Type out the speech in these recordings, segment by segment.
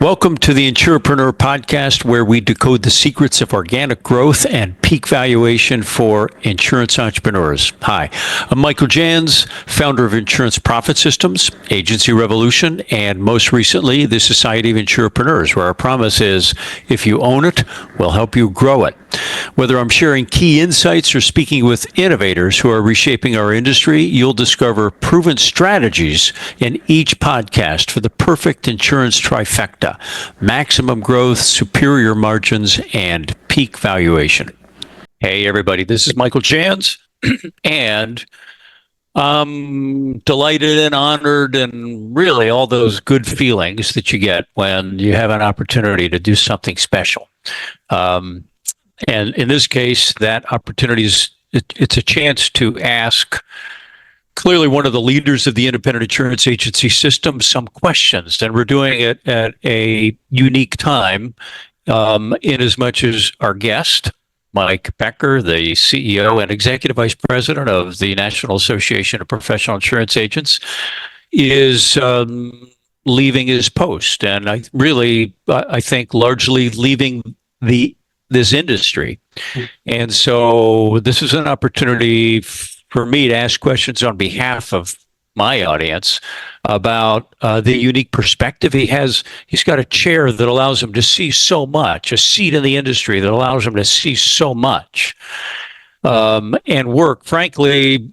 Welcome to the Insura-Preneur podcast, where we decode the secrets of organic growth and peak valuation for insurance entrepreneurs. Hi, I'm Michael Jans, founder of Insurance Profit Systems, Agency Revolution, and most recently, the Society of Insura-Preneurs, where our promise is, if you own it, we'll help you grow it. Whether I'm sharing key insights or speaking with innovators who are reshaping our industry, you'll discover proven strategies in each podcast for the perfect insurance trifecta: maximum growth, superior margins, and peak valuation. Hey, everybody, this is Michael Jans, and I'm delighted and honored and really all those good feelings that you get when you have an opportunity to do something special. And in this case, that opportunity is it's a chance to ask clearly one of the leaders of the independent insurance agency system some questions. And we're doing it at a unique time, in as much as our guest, Mike Becker, the CEO and Executive Vice President of the National Association of Professional Insurance Agents, is leaving his post. And I think largely leaving this industry. And so this is an opportunity for me to ask questions on behalf of my audience about the unique perspective he has. He's got a chair that allows him to see so much, a seat in the industry that allows him to see so much, and work. Frankly,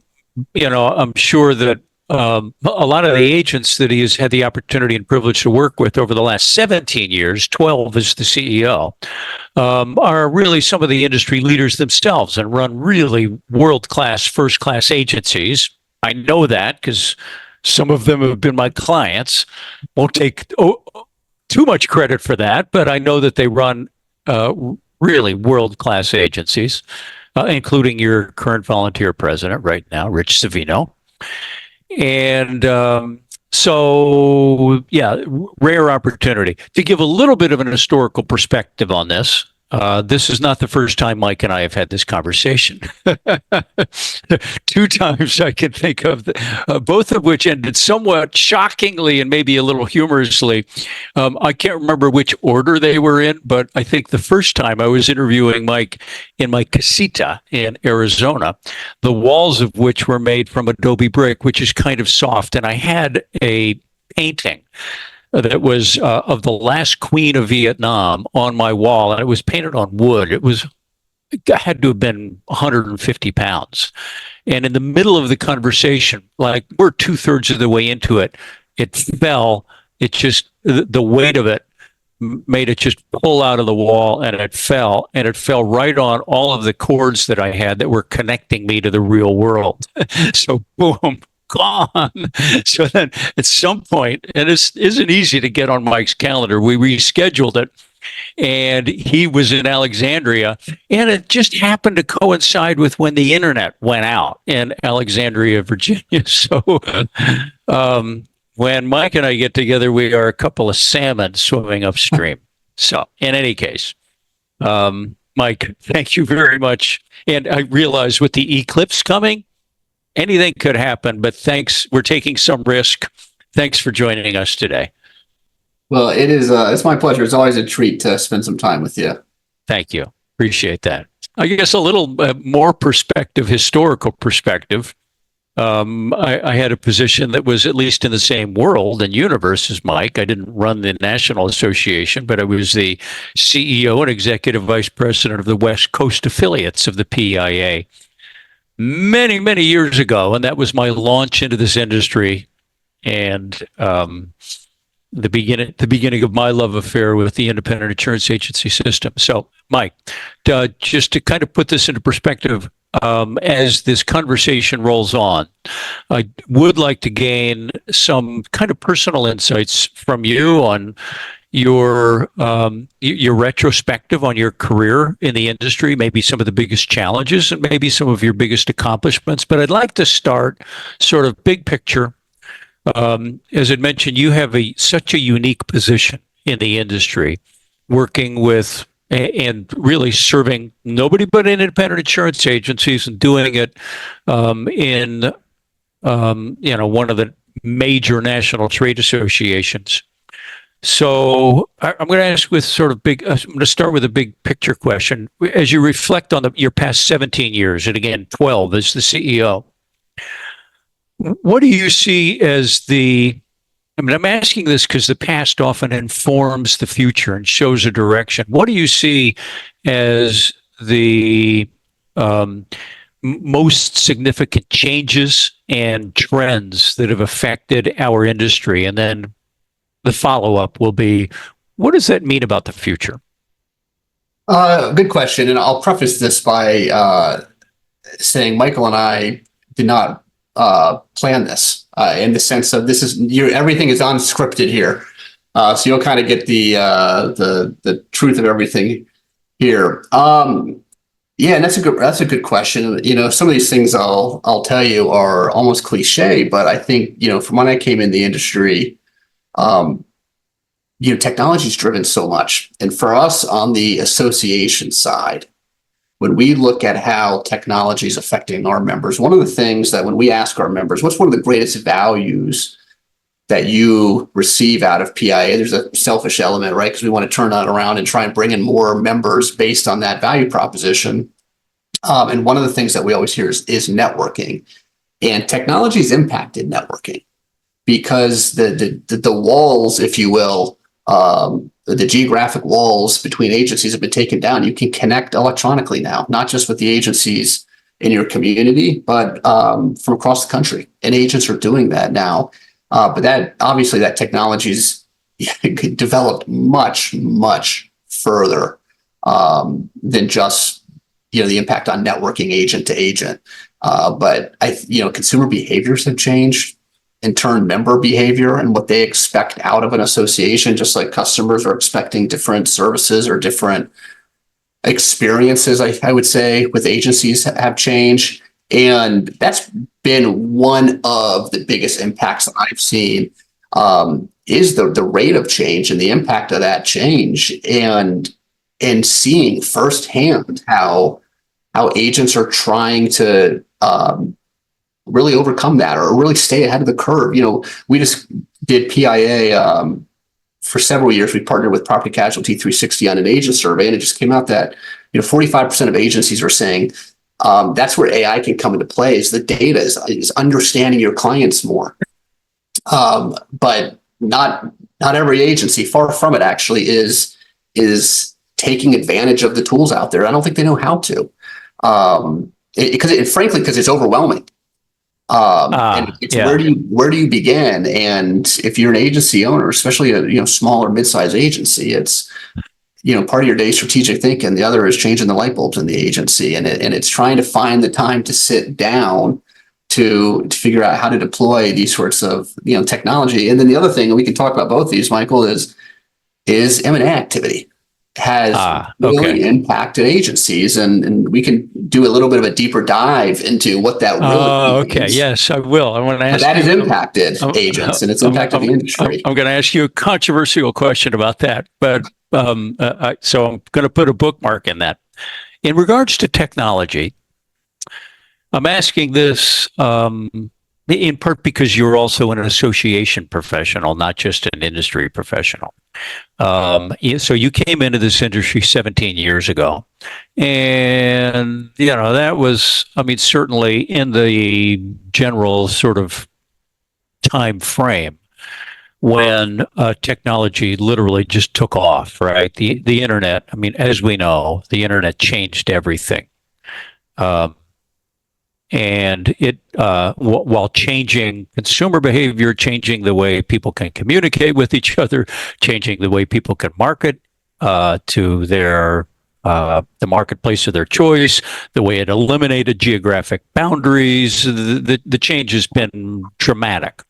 I'm sure that a lot of the agents that he has had the opportunity and privilege to work with over the last 17 years, 12 as the CEO, are really some of the industry leaders themselves and run really world-class, first-class agencies. I know that because some of them have been my clients. Won't take too much credit for that, but I know that they run really world-class agencies, including your current volunteer president right now, Rich Savino. And rare opportunity to give a little bit of an historical perspective on this. This is not the first time Mike and I have had this conversation. Two times I can think of, both of which ended somewhat shockingly and maybe a little humorously. I can't remember which order they were in, but I think the first time I was interviewing Mike in my casita in Arizona, the walls of which were made from adobe brick, which is kind of soft. And I had a painting that was of the last queen of Vietnam on my wall, and it was painted on wood. It had to have been 150 pounds. And in the middle of the conversation, like we're 2/3 of the way into it, it fell. It just, the weight of it made it just pull out of the wall, and it fell right on all of the cords that I had that were connecting me to the real world. So boom, gone. So then at some point, and it isn't easy to get on Mike's calendar, we rescheduled it, and he was in Alexandria, and it just happened to coincide with when the internet went out in Alexandria, Virginia. So when Mike and I get together, we are a couple of salmon swimming upstream. So in any case, Mike, thank you very much. And I realize with the eclipse coming, anything could happen, but thanks. We're taking some risk. Thanks for joining us today. Well, it's my pleasure. It's always a treat to spend some time with you. Thank you. Appreciate that. I guess a little more perspective, historical perspective. I had a position that was at least in the same world and universe as Mike. I didn't run the National Association, but I was the CEO and Executive Vice President of the West Coast affiliates of the PIA many, many years ago. And that was my launch into this industry and the beginning of my love affair with the independent insurance agency system. So, Mike, just to kind of put this into perspective, as this conversation rolls on, I would like to gain some kind of personal insights from you on your retrospective on your career in the industry, maybe some of the biggest challenges and maybe some of your biggest accomplishments. But I'd like to start sort of big picture. As I mentioned, you have such a unique position in the industry, working with and really serving nobody but independent insurance agencies and doing it in one of the major national trade associations. So I'm going to ask with sort of big, I'm going to start with a big picture question. As you reflect on your past 17 years, and again, 12 as the CEO, what do you see as I'm asking this because the past often informs the future and shows a direction. What do you see as the most significant changes and trends that have affected our industry? And then the follow-up will be, what does that mean about the future? Good question. And I'll preface this by saying Michael and I did not plan this in the sense of everything is unscripted here. So you'll kind of get the truth of everything here. Yeah, and that's a good question. Some of these things I'll tell you are almost cliche, but I think, from when I came in the industry, technology's driven so much. And for us on the association side, when we look at how technology is affecting our members, one of the things that when we ask our members, what's one of the greatest values that you receive out of PIA? There's a selfish element, right? Because we want to turn that around and try and bring in more members based on that value proposition. And one of the things that we always hear is networking. And technology's impacted networking because the walls, if you will, the geographic walls between agencies have been taken down. You can connect electronically now, not just with the agencies in your community, but from across the country. And agents are doing that now. But that technology's developed much, much further than just the impact on networking agent to agent. But consumer behaviors have changed. In turn, member behavior and what they expect out of an association, just like customers are expecting different services or different experiences, I would say, with agencies have changed. And that's been one of the biggest impacts that I've seen is the rate of change and the impact of that change and seeing firsthand how agents are trying to really overcome that or really stay ahead of the curve. We just did PIA for several years. We partnered with Property Casualty 360 on an agent survey, and it just came out that 45% of agencies are saying that's where AI can come into play. Is the data is understanding your clients more, but not every agency. Far from it, actually, is taking advantage of the tools out there. I don't think they know how to, because it's overwhelming. And it's Yeah. where do you begin? And if you're an agency owner, especially a small or mid-sized agency, it's part of your day strategic thinking. The other is changing the light bulbs in the agency, and it's trying to find the time to sit down to figure out how to deploy these sorts of technology. And then the other thing, and we can talk about both these, Michael, is M&A activity has really impacted agencies, and we can do a little bit of a deeper dive into what that really means. Okay. Yes, I will. I want to ask That has you. impacted agents, and it's impacted the industry. I'm going to ask you a controversial question about that, but so I'm going to put a bookmark in that. In regards to technology, I'm asking this in part because you're also an association professional, not just an industry professional. So you came into this industry 17 years ago, and that was, certainly in the general sort of time frame when technology literally just took off, right? The internet, as we know, the internet changed everything. And it, while changing consumer behavior, changing the way people can communicate with each other, changing the way people can market to their the marketplace of their choice, the way it eliminated geographic boundaries, the change has been dramatic.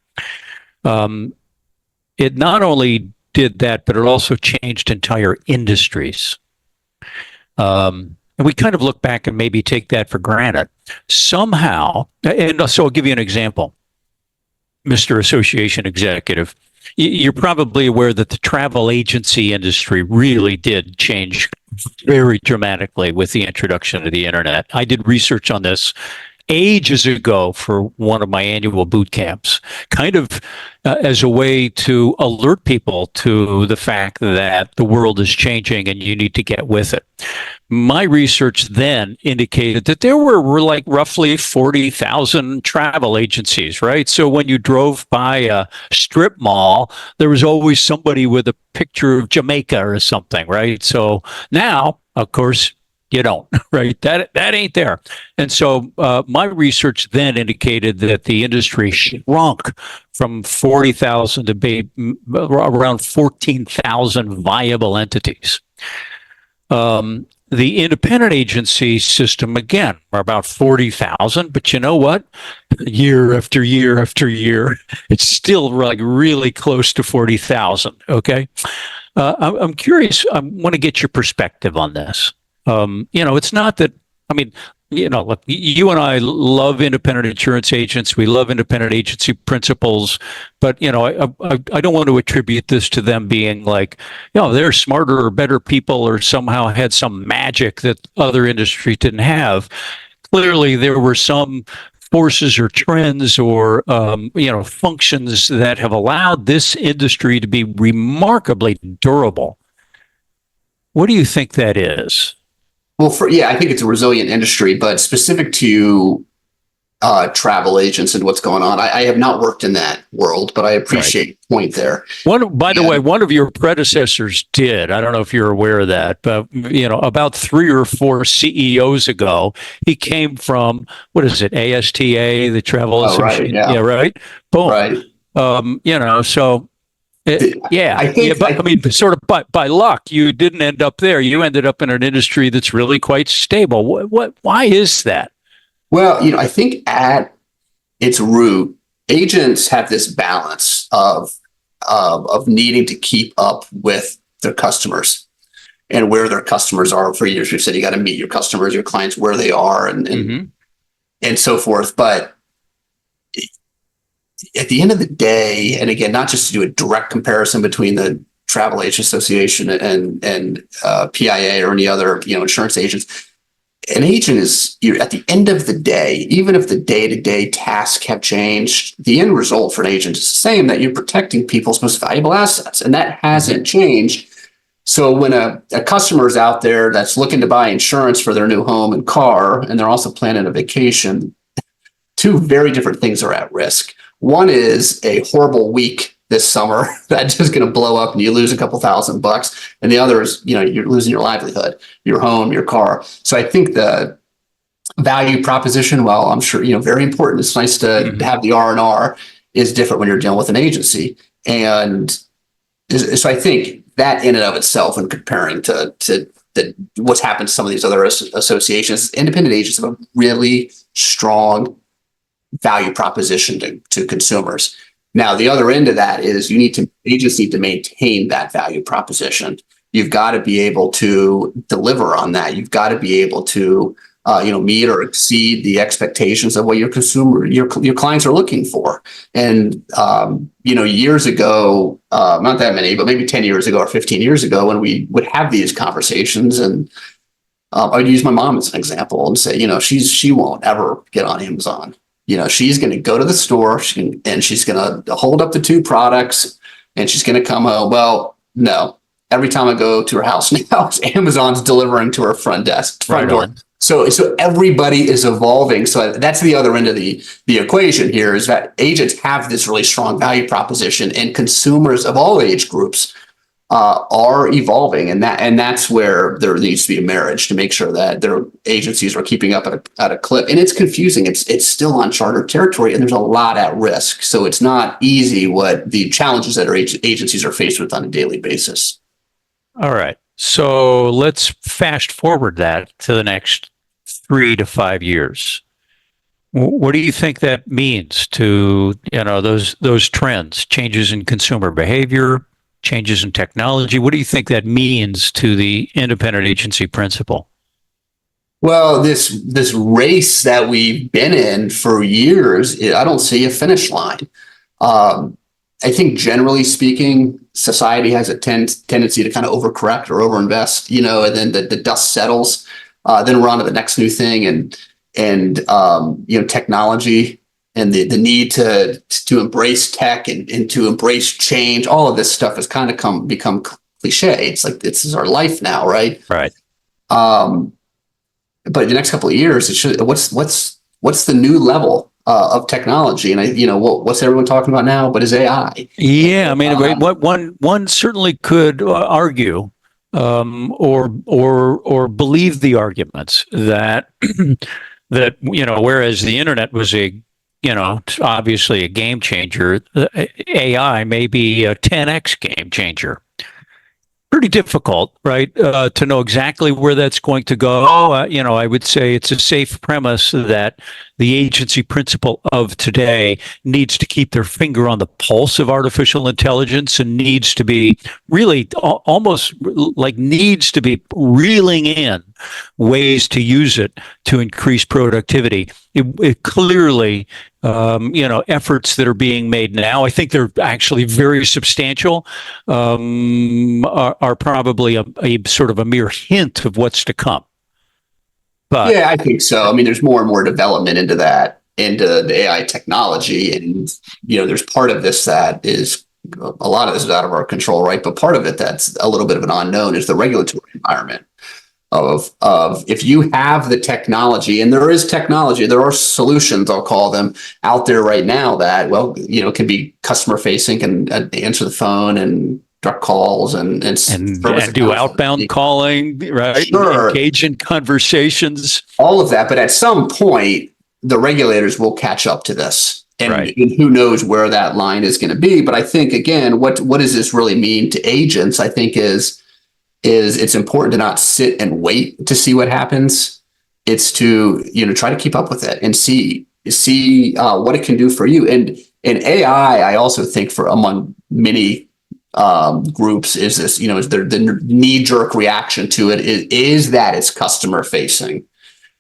It not only did that, but it also changed entire industries. And we kind of look back and maybe take that for granted. Somehow, and so I'll give you an example, Mr. Association Executive. You're probably aware that the travel agency industry really did change very dramatically with the introduction of the internet. I did research on this, ages ago for one of my annual boot camps, kind of as a way to alert people to the fact that the world is changing and you need to get with it. My research then indicated that there were like roughly 40,000 travel agencies, right? So when you drove by a strip mall, there was always somebody with a picture of Jamaica or something, right? So now, of course, you don't, right? That ain't there. And so my research then indicated that the industry shrunk from 40,000 to be around 14,000 viable entities. The independent agency system, again, are about 40,000, but you know what? Year after year after year, it's still like really close to 40,000. Okay. I'm curious. I want to get your perspective on this. It's not that, I mean, look, you and I love independent insurance agents. We love independent agency principals, but, I don't want to attribute this to them being like, they're smarter or better people or somehow had some magic that other industries didn't have. Clearly, there were some forces or trends or, functions that have allowed this industry to be remarkably durable. What do you think that is? Well, I think it's a resilient industry, but specific to travel agents and what's going on, I have not worked in that world, but I appreciate your point there. By the way, one of your predecessors did. I don't know if you're aware of that, but about 3 or 4 CEOs ago, he came from what is it, ASTA, the Travel Association? Right, yeah, right. Boom. Right. So. But sort of by luck, you didn't end up there. You ended up in an industry that's really quite stable. Why is that? Well, I think at its root, agents have this balance of needing to keep up with their customers and where their customers are. For years, we've said you got to meet your customers, your clients, where they are, and so forth. But at the end of the day, and again, not just to do a direct comparison between the Travel Agent Association and PIA or any other insurance agents, an agent you're at the end of the day, even if the day-to-day tasks have changed, the end result for an agent is the same, that you're protecting people's most valuable assets, and that hasn't changed. So when a customer is out there that's looking to buy insurance for their new home and car, and they're also planning a vacation, 2 very different things are at risk. One is a horrible week this summer that's just going to blow up and you lose a couple $1,000. And the other is, you're losing your livelihood, your home, your car. So I think the value proposition, while I'm sure, very important, it's nice to have the R&R, is different when you're dealing with an agency. And so I think that in and of itself, and comparing to what's happened to some of these other associations, independent agents have a really strong value proposition to consumers. Now, the other end of that is agents need to maintain that value proposition. You've got to be able to deliver on that. You've got to be able to, meet or exceed the expectations of what your clients are looking for. And, years ago, not that many, but maybe 10 years ago or 15 years ago, when we would have these conversations, and I'd use my mom as an example and say, she won't ever get on Amazon. She's going to go to the store and she's going to hold up the 2 products and she's going to come home. Well, no. Every time I go to her house now, Amazon's delivering to her front door. So everybody is evolving. So that's the other end of the equation here, is that agents have this really strong value proposition, and consumers of all age groups are evolving, and that's where there needs to be a marriage to make sure that their agencies are keeping up at a clip. And it's confusing. It's still uncharted territory, and there's a lot at risk. So it's not easy what the challenges that our agencies are faced with on a daily basis. All right. So let's fast forward that to the next 3 to 5 years. What do you think that means to those trends, changes in consumer behavior, changes in technology? What do you think that means to the independent agency principal? Well, this race that we've been in for years, I don't see a finish line. I think generally speaking, society has a tendency to kind of overcorrect or overinvest, and then the dust settles. Then we're on to the next new thing. And technology and the need to embrace tech and to embrace change. All of this stuff has kind of become cliche. It's like this is our life now, right? Right. But in the next couple of years, it should. What's the new level of technology? And what's everyone talking about now? But is AI? Yeah, I mean, what one certainly could argue, or believe the arguments that that whereas the internet was obviously a game changer, AI may be a 10x game changer. Pretty difficult, right, to know exactly where that's going to go. I would say it's a safe premise that the agency principal of today needs to keep their finger on the pulse of artificial intelligence and needs to be really almost like needs to be reeling in ways to use it to increase productivity. It clearly, efforts that are being made now, I think they're actually very substantial, are probably a sort of a mere hint of what's to come. But yeah, I think so. I mean, there's more and more development into the AI technology, and there's part of this that is a lot of this is out of our control, right? But part of it that's a little bit of an unknown is the regulatory environment of if you have the technology, and there is technology, there are solutions, I'll call them, out there right now that can be customer facing, can answer the phone and direct calls and do outbound calling, right? Sure. Engage in conversations. All of that. But at some point, the regulators will catch up to this. And who knows where that line is going to be. But I think, again, what does this really mean to agents? I think is it's important to not sit and wait to see what happens. It's to, try to keep up with it and see what it can do for you. And AI, I also think among many groups is this, is the knee-jerk reaction to it is that it's customer facing,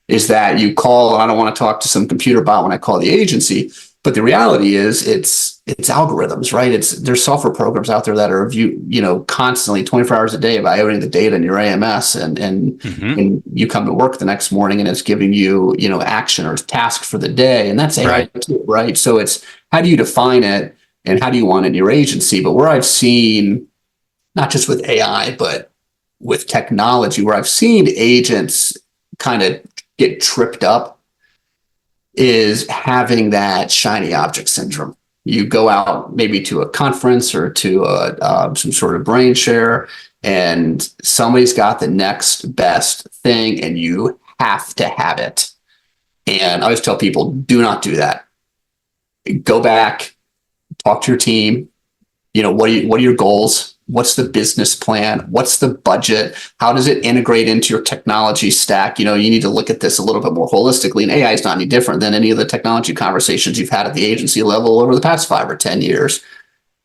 is that you call, I don't want to talk to some computer bot when I call the agency, but the reality is it's algorithms, right? There's software programs out there that are constantly 24 hours a day evaluating the data in your AMS, and you come to work the next morning and it's giving you action or task for the day, and that's AI too, right? So it's how do you define it? And how do you want it in your agency? But where I've seen, not just with AI, but with technology, where I've seen agents kind of get tripped up is having that shiny object syndrome. You go out maybe to a conference or to some sort of brain share, and somebody's got the next best thing, and you have to have it. And I always tell people, do not do that. Go back. Talk to your team. What are your goals? What's the business plan? What's the budget? How does it integrate into your technology stack? You need to look at this a little bit more holistically. And AI is not any different than any of the technology conversations you've had at the agency level over the past 5 or 10 years.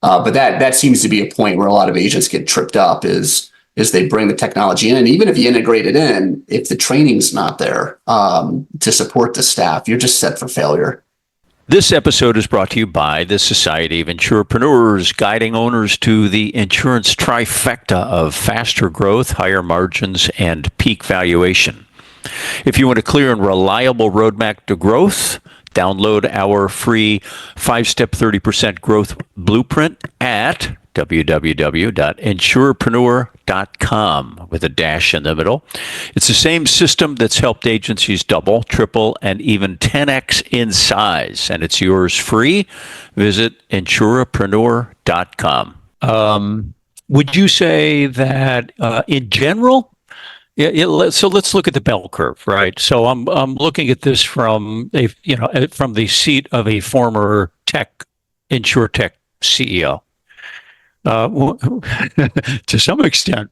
But that seems to be a point where a lot of agents get tripped up is they bring the technology in. And even if you integrate it in, if the training's not there to support the staff, you're just set for failure. This episode is brought to you by the Society of Insura-Preneurs, guiding owners to the insurance trifecta of faster growth, higher margins, and peak valuation. If you want a clear and reliable roadmap to growth, download our free 5-step 30% growth blueprint at www.insura-preneur.com with a dash in the middle. It's the same system that's helped agencies double, triple, and even 10x in size, and it's yours free. Visit insura-preneur.com. Would you say that in general, so let's look at the bell curve, right? So I'm looking at this from from the seat of a former InsurTech CEO. To some extent,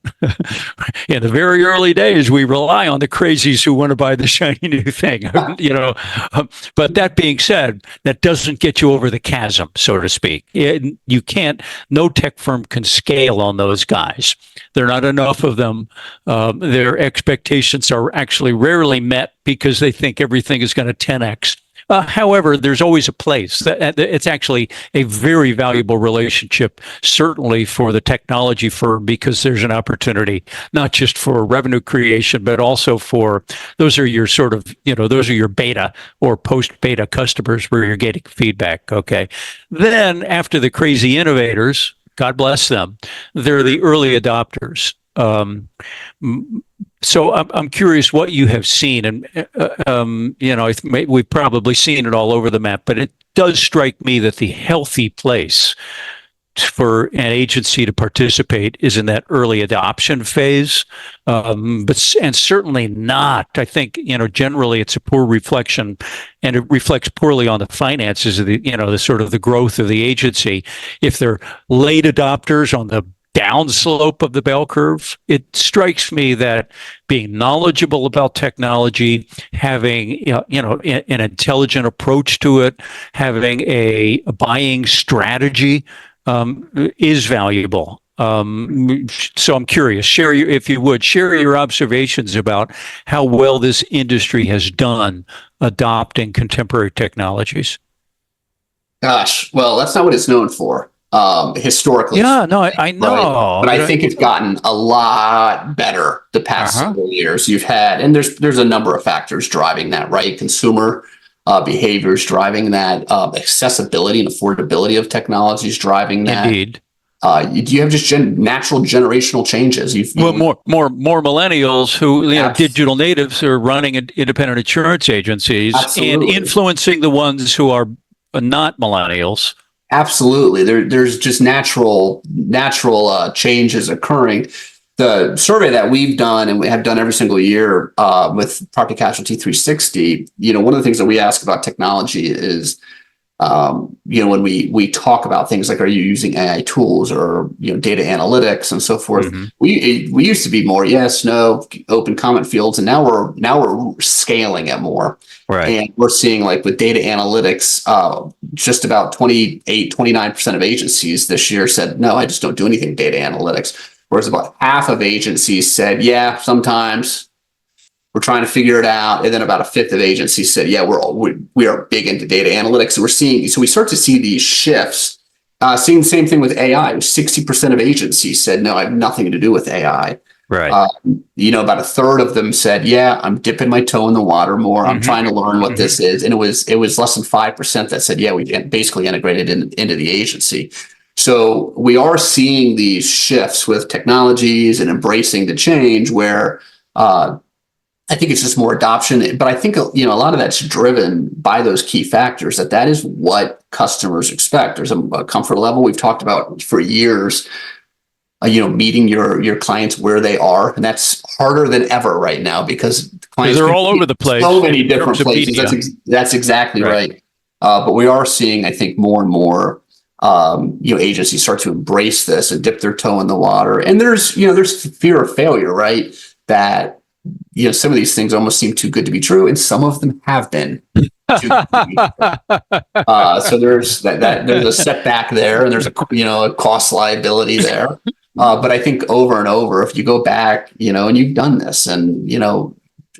in the very early days, we rely on the crazies who want to buy the shiny new thing, but that being said, that doesn't get you over the chasm, so to speak. No tech firm can scale on those guys. There are not enough of them. Their expectations are actually rarely met because they think everything is going to 10x However, there's always a place. It's actually a very valuable relationship, certainly for the technology firm, because there's an opportunity not just for revenue creation, but also for those are your sort of, those are your beta or post beta customers where you're getting feedback. Okay. Then after the crazy innovators, God bless them, they're the early adopters. So I'm curious what you have seen, and we've probably seen it all over the map, but it does strike me that the healthy place for an agency to participate is in that early adoption phase, and certainly not. I think generally it's a poor reflection, and it reflects poorly on the finances of the sort of the growth of the agency if they're late adopters on the downslope of the bell curve. It strikes me that being knowledgeable about technology, having an intelligent approach to it, having a buying strategy is valuable. So I'm curious, if you would share your observations about how well this industry has done adopting contemporary technologies. Gosh, well, that's not what it's known for. Historically. Yeah, no, I know. Right? But I think it's gotten a lot better the past several years. You've had, and there's a number of factors driving that, right? Consumer behaviors driving that, accessibility and affordability of technologies driving that. Indeed. You have just natural generational changes. More millennials who digital natives who are running independent insurance agencies. Absolutely. And influencing the ones who are not millennials. Absolutely. There's just natural changes occurring. The survey that we've done and we have done every single year with Property Casualty 360, one of the things that we ask about technology is, when we talk about things like, are you using AI tools or, data analytics and so forth? Mm-hmm. We used to be more yes, no, open comment fields. And now we're scaling it more. Right. And we're seeing like with data analytics, just about 29% of agencies this year said, no, I just don't do anything data analytics. Whereas about half of agencies said, yeah, sometimes we're trying to figure it out. And then about a fifth of agencies said, yeah, we are big into data analytics. So we start to see these shifts. Seeing the same thing with AI. 60% of agencies said, no, I have nothing to do with AI. Right. About a third of them said, yeah, I'm dipping my toe in the water more. I'm trying to learn what this is. And it was less than 5% that said, yeah, we basically integrated into the agency. So we are seeing these shifts with technologies and embracing the change where I think it's just more adoption. But I think, a lot of that's driven by those key factors that is what customers expect. There's a comfort level we've talked about for years. Meeting your clients where they are. And that's harder than ever right now because clients they're all over the place. So many different places. That's exactly right. But we are seeing, I think, more and more, agencies start to embrace this and dip their toe in the water. And there's fear of failure, right? That, some of these things almost seem too good to be true. And some of them have been. So there's there's a setback there and there's a cost liability there. But I think over and over, if you go back, and you've done this and,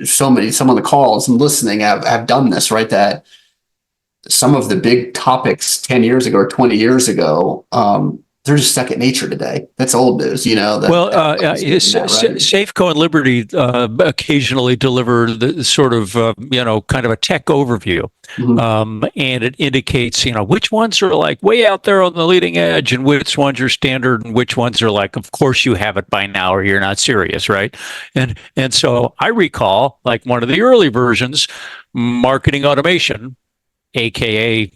some on the calls and listening have done this, right? That some of the big topics 10 years ago or 20 years ago, they're just second nature today. That's old news, Safeco and Liberty occasionally deliver the sort of, kind of a tech overview. Mm-hmm. And it indicates, which ones are like way out there on the leading edge and which ones are standard and which ones are like, of course you have it by now or you're not serious, right? And so I recall like one of the early versions, marketing automation, AKA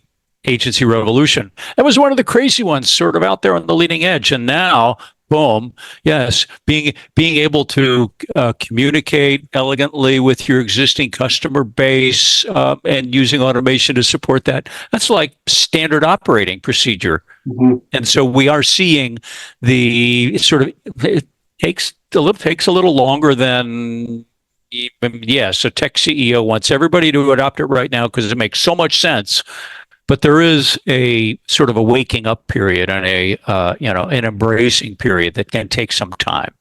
Agency Revolution. That was one of the crazy ones sort of out there on the leading edge. And now, boom, yes, being able to communicate elegantly with your existing customer base and using automation to support that, that's like standard operating procedure. Mm-hmm. And so we are seeing the sort of, it takes a little longer than yes, a tech CEO wants everybody to adopt it right now because it makes so much sense. But there is a sort of a waking up period and an embracing period that can take some time.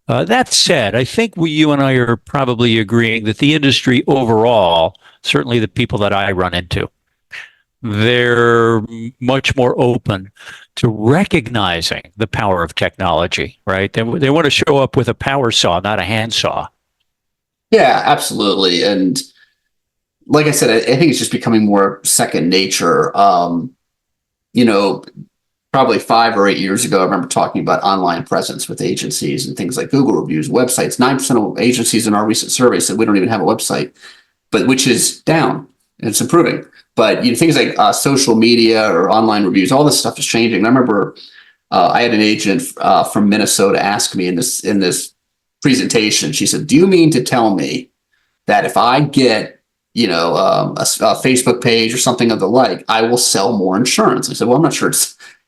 That said, I think you and I are probably agreeing that the industry overall, certainly the people that I run into, they're much more open to recognizing the power of technology, right? They want to show up with a power saw, not a handsaw. Yeah, absolutely. And like I said, I think it's just becoming more second nature. You know, probably 5 or 8 years ago, I remember talking about online presence with agencies and things like Google reviews, websites. 9% of agencies in our recent survey said we don't even have a website, but which is down and it's improving. But things like social media or online reviews, all this stuff is changing. And I remember I had an agent from Minnesota ask me in this presentation. She said, "Do you mean to tell me that if I get a Facebook page or something of the like, I will sell more insurance?" I said, "Well, I'm not sure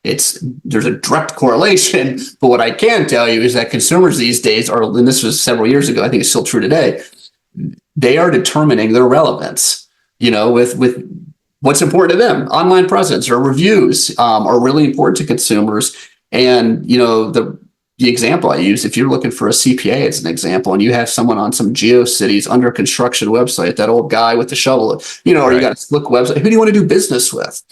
it's there's a direct correlation, but what I can tell you is that consumers these days are, and this was several years ago, I think it's still true today, they are determining their relevance, with what's important to them. Online presence or reviews are really important to consumers. And, the example I use, if you're looking for a CPA as an example, and you have someone on some GeoCities under construction website, that old guy with the shovel, or you Right. got a slick website, who do you want to do business with?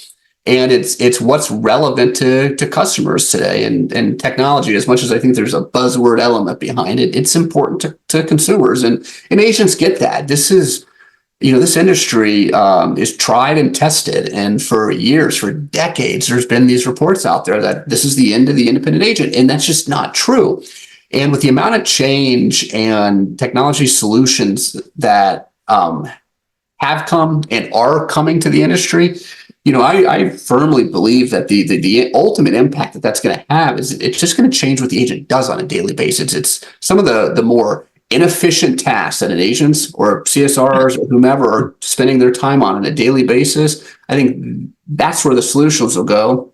And it's what's relevant to customers today, and technology. As much as I think there's a buzzword element behind it, it's important to consumers, and agents get that. This industry is tried and tested, and for years, for decades, there's been these reports out there that this is the end of the independent agent, and that's just not true. And with the amount of change and technology solutions that have come and are coming to the industry, I firmly believe that the ultimate impact that's going to have is it's just going to change what the agent does on a daily basis. It's some of the more inefficient tasks that an agents or CSRs or whomever are spending their time on a daily basis. I think that's where the solutions will go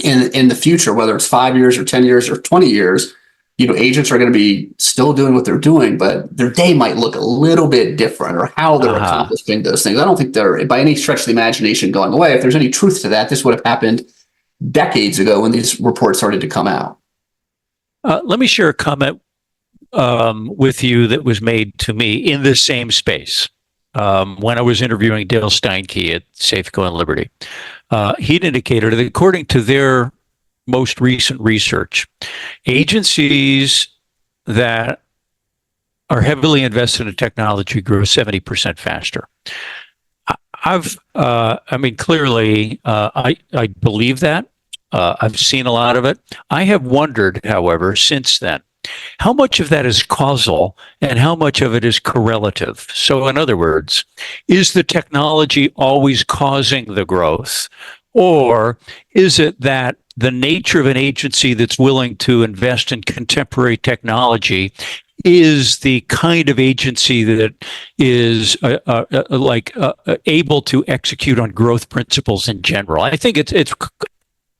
in the future, whether it's 5 years or 10 years or 20 years. Agents are going to be still doing what they're doing, but their day might look a little bit different, or how they're accomplishing those things. I don't think they're, by any stretch of the imagination, going away. If there's any truth to that, this would have happened decades ago when these reports started to come out. Let me share a comment with you that was made to me in this same space when I was interviewing Dale Steinke at Safeco and Liberty. He'd indicated that according to their most recent research, agencies that are heavily invested in technology grew 70% faster. Clearly, I believe that. I've seen a lot of it. I have wondered, however, since then, how much of that is causal and how much of it is correlative? So, in other words, is the technology always causing the growth? Or is it that the nature of an agency that's willing to invest in contemporary technology is the kind of agency that is able to execute on growth principles in general? I think it's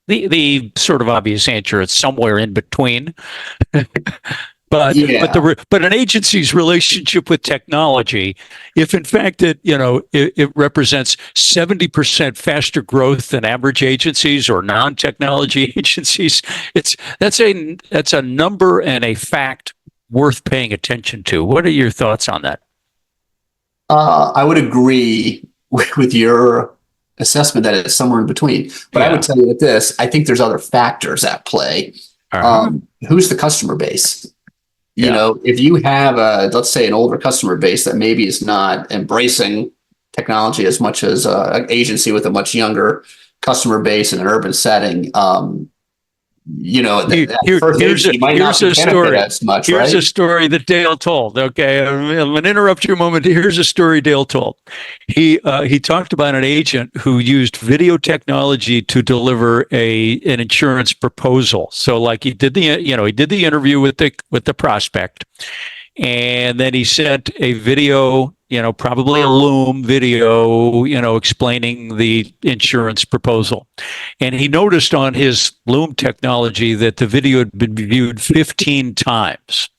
the sort of obvious answer. It's somewhere in between. But an agency's relationship with technology, if in fact it represents 70% faster growth than average agencies or non-technology agencies, that's a number and a fact worth paying attention to. What are your thoughts on that? I would agree with your assessment that it's somewhere in between. But I would tell you this: I think there's other factors at play. Who's the customer base? If you have let's say an older customer base that maybe is not embracing technology as much as an agency with a much younger customer base in an urban setting, here's a story that Dale told. Okay, I'm going to interrupt you a moment. Here's a story Dale told. He talked about an agent who used video technology to deliver an insurance proposal. So, like, he did the interview with the prospect, and then he sent a video, probably a Loom video, explaining the insurance proposal. And he noticed on his Loom technology that the video had been viewed 15 times.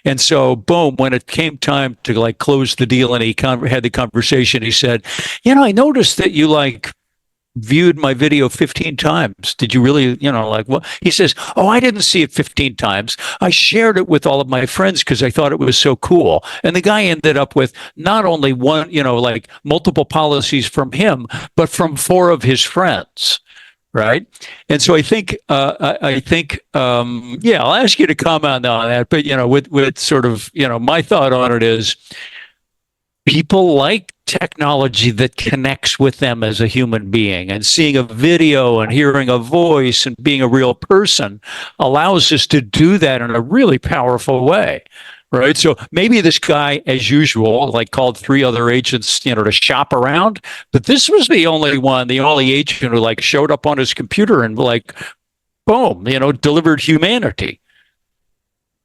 And so, boom, when it came time to close the deal and he had the conversation, he said, I noticed that you viewed my video 15 times. Did you really, like what?" He says, "Oh, I didn't see it 15 times. I shared it with all of my friends because I thought it was so cool." And the guy ended up with not only one, like multiple policies from him, but from 4 of his friends. Right. And so I think, yeah, I'll ask you to comment on that. But, with sort of, my thought on it is, people like technology that connects with them as a human being, and seeing a video and hearing a voice and being a real person allows us to do that in a really powerful way. Right. So maybe this guy, as usual, like called 3 other agents, to shop around, but this was the only agent who like showed up on his computer and like, boom, delivered humanity.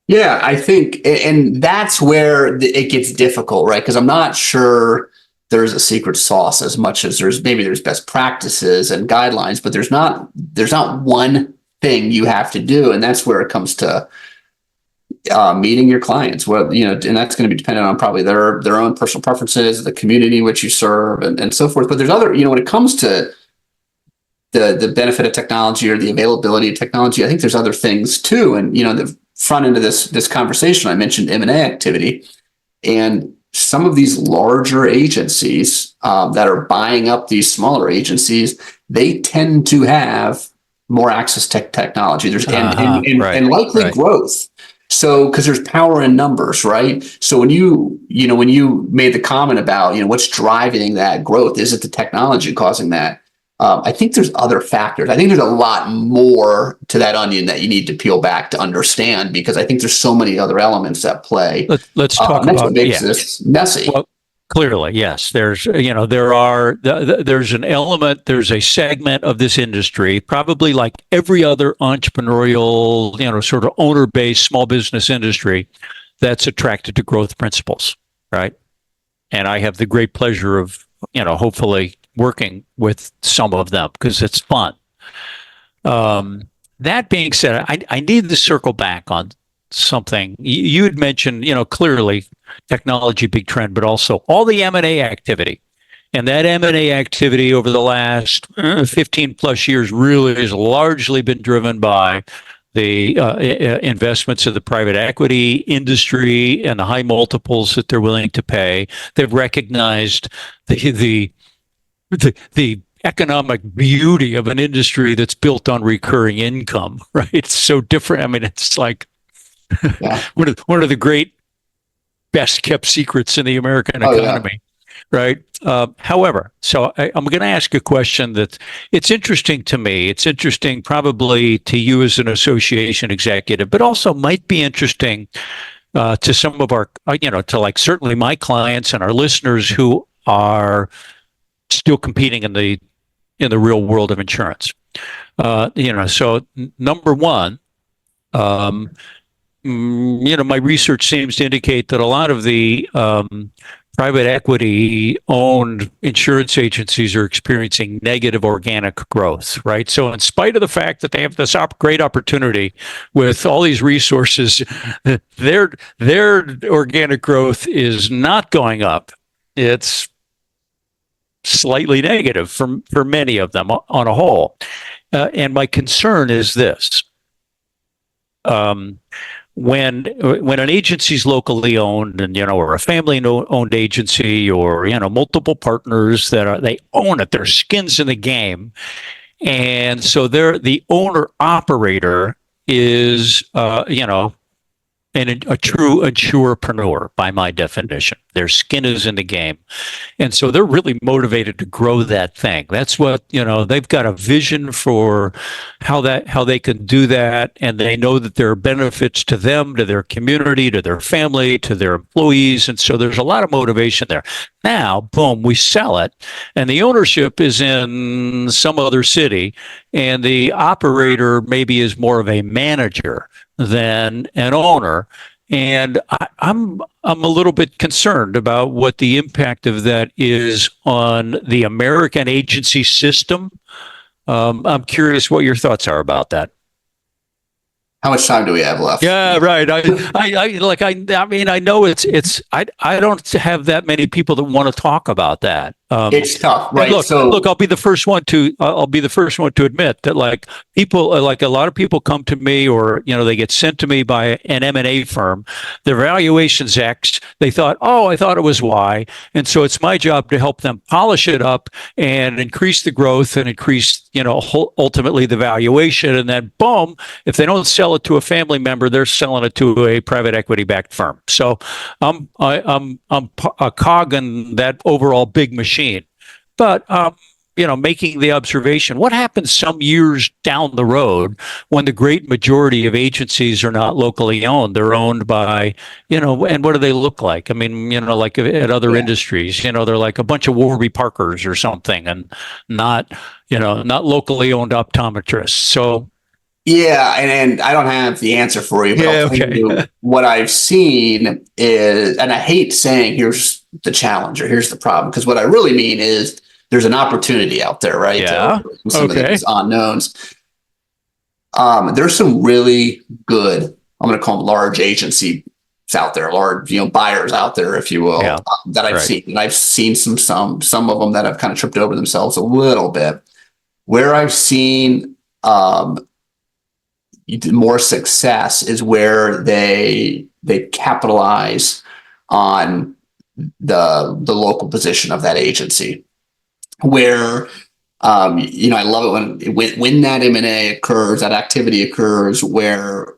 Yeah, I think, and that's where it gets difficult, right? Because I'm not sure there's a secret sauce as much as there's best practices and guidelines, but there's not one thing you have to do, and that's where it comes to meeting your clients. Well, and that's going to be dependent on probably their own personal preferences, the community in which you serve, and so forth. But there's other, when it comes to the benefit of technology or the availability of technology, I think there's other things too. And the front end of this conversation, I mentioned M&A activity, and some of these larger agencies that are buying up these smaller agencies, they tend to have more access to technology. There's and likely growth. So, because there's power in numbers, right? So when you made the comment about, what's driving that growth, is it the technology causing that? I think there's other factors. I think there's a lot more to that onion that you need to peel back to understand, because I think there's so many other elements at play. Let's talk about what makes this messy. Well, clearly, yes. There's there's an element, there's a segment of this industry, probably like every other entrepreneurial, sort of owner-based small business industry, that's attracted to growth principles, right? And I have the great pleasure of, hopefully working with some of them because it's fun. That being said, I need to circle back on something you had mentioned. Clearly technology, big trend, but also all the M&A activity. And that M&A activity over the last 15 plus years really has largely been driven by the investments of the private equity industry and the high multiples that they're willing to pay. They've recognized the economic beauty of an industry that's built on recurring income, right? It's so different. I mean, it's like one of the great best kept secrets in the American economy, right? However, so I'm going to ask a question that it's interesting to me. It's interesting probably to you as an association executive, but also might be interesting to some of our, to like certainly my clients and our listeners who are still competing in the real world of insurance. So number one, my research seems to indicate that a lot of the private equity owned insurance agencies are experiencing negative organic growth, right? So in spite of the fact that they have this great opportunity with all these resources, their organic growth is not going up. It's slightly negative for many of them on a whole. And my concern is this. When an agency is locally owned and, or a family owned agency, or, multiple partners they own it, their skin's in the game. And so the owner operator is, a true insura-preneur by my definition. Their skin is in the game. And so they're really motivated to grow that thing. That's what, they've got a vision for how they can do that. And they know that there are benefits to them, to their community, to their family, to their employees. And so there's a lot of motivation there. Now, boom, we sell it. And the ownership is in some other city. And the operator maybe is more of a manager than an owner. And I'm a little bit concerned about what the impact of that is on the American agency system. I'm curious what your thoughts are about that. How much time do we have left? Yeah, right. I mean, I know it's I don't have that many people that want to talk about that. It's tough, And right? look, I'll be the first one to admit that like people, like a lot of people come to me or, they get sent to me by an M&A firm. Their valuation's X. They thought, oh, I thought it was Y. And so it's my job to help them polish it up and increase the growth and increase, ultimately the valuation. And then boom, if they don't sell it to a family member, they're selling it to a private equity backed firm. So I'm a cog in that overall big machine. But making the observation, what happens some years down the road when the great majority of agencies are not locally owned? They're owned by, and what do they look like? I mean, like at other industries, they're like a bunch of Warby Parkers or something, and not locally owned optometrists. So. Yeah, and I don't have the answer for you, but I'll tell you what I've seen is, and I hate saying here's the challenge or here's the problem, because what I really mean is there's an opportunity out there, right? Yeah. Some of these unknowns. There's some really good, I'm going to call them large agencies out there, large, buyers out there, if you will, that I've seen. And I've seen some of them that have kind of tripped over themselves a little bit. Where I've seen more success is where they capitalize on the local position of that agency. Where I love it when that M&A occurs, that activity occurs, where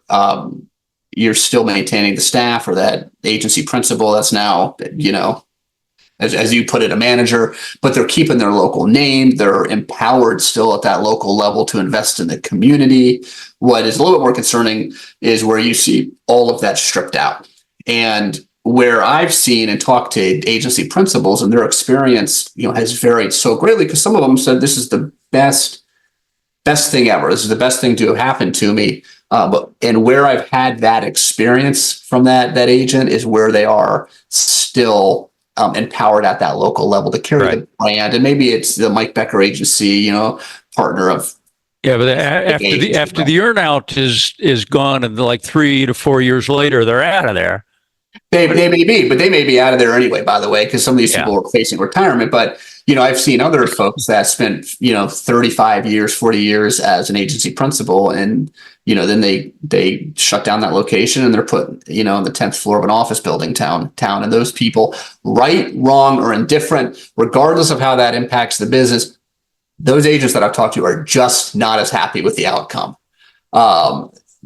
you're still maintaining the staff or that agency principal that's now as you put it, a manager, but they're keeping their local name. They're empowered still at that local level to invest in the community. What is a little bit more concerning is where you see all of that stripped out. And where I've seen and talked to agency principals, and their experience, has varied so greatly, because some of them said this is the best thing ever. This is the best thing to have happened to me. And where I've had that experience from that agent is where they are still empowered at that local level to carry the brand. And maybe it's the Mike Becker agency, partner of. Yeah, but after the earnout is gone, and like 3 to 4 years later, they're out of there. They may be, but they may be out of there anyway, by the way, because some of these people are facing retirement. But, I've seen other folks that spent, 35 years, 40 years as an agency principal. And, then they shut down that location and they're put, on the 10th floor of an office building town. And those people, right, wrong, or indifferent, regardless of how that impacts the business, those agents that I've talked to are just not as happy with the outcome.